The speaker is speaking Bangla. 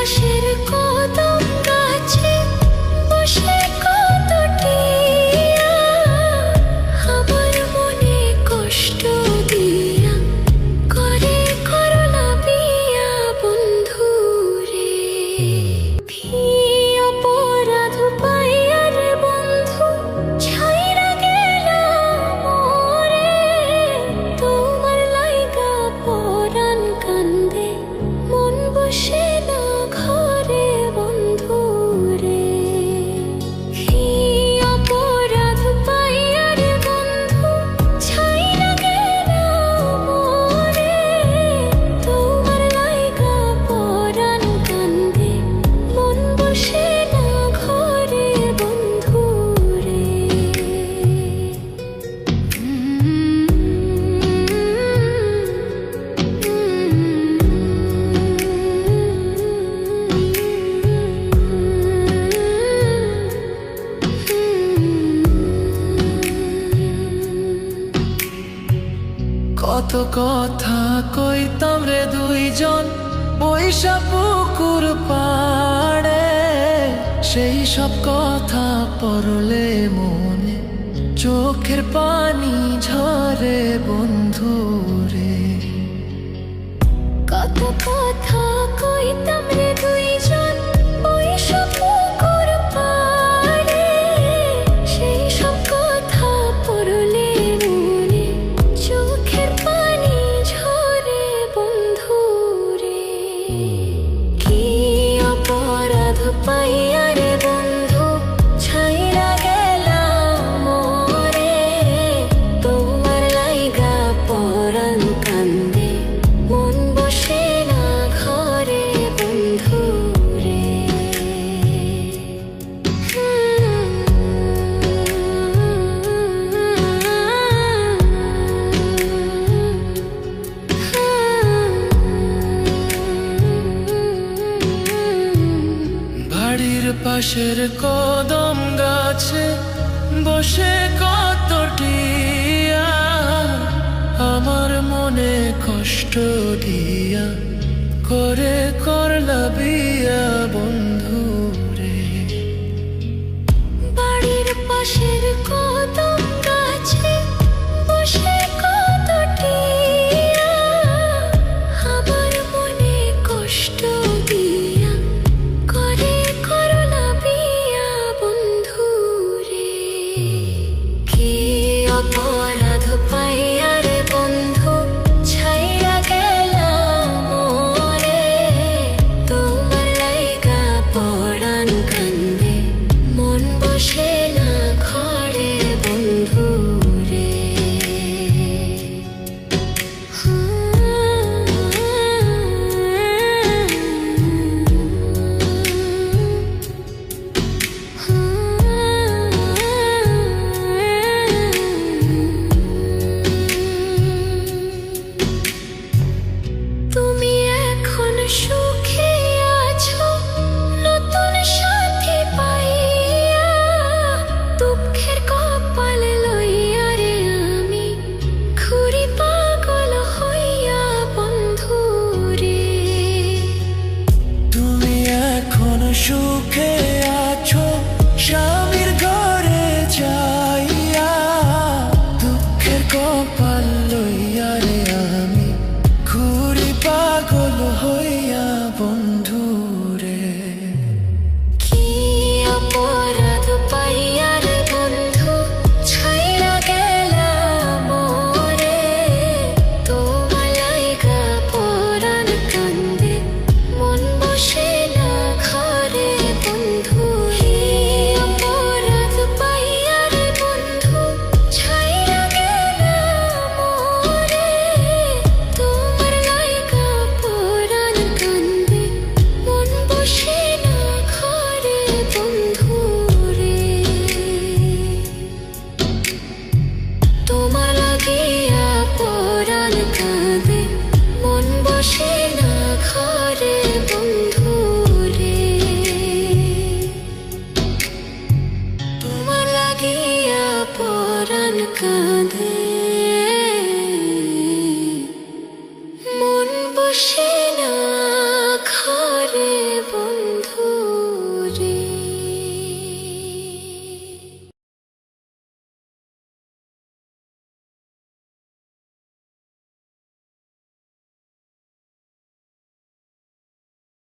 পাশের কদম গাছে বসে কত টিয়া আমার মনে কষ্ট দিয়া করে করলা বিয়া বন্ধু রে। কি অপরাধ পাইয়া রে বন্ধু ছাইরা গেলা মোরে, তোমার লাইগা পরাণ কান্দে মন বসে না ঘরে বন্ধু রে। কি অপরাধ পাইয়া রে বন্ধু ছাইরা গেলা মোরে, তোমার লাইগা পরাণ কান্দে মন বসে না ঘরে বন্ধু রে। কত কথা কইতাম রে দুইজন বৈশা পুকুর পাড়ে, সেই সব কথা পড়লে মনে চোখের পানি ঝরে বন্ধু রে। কত কথা কইতাম রে দুইজন বৈশা পুকুর পাড়ে, সেই সব কথা পড়লে মনে চোখের পানি ঝরে বন্ধু রে। কি অপরাধ পাইয়া রে বন্ধু ছাইরা গেলা মোরে, তোমার লাইগা পরাণ কান্দে মন বসে না ঘরে বন্ধু রে। বাড়ির পাশের কদম গাছে বসে কত টিয়া আমার মনে কষ্ট দিয়া করে করলা বিয়া বন্ধু রে। বাড়ির পাশের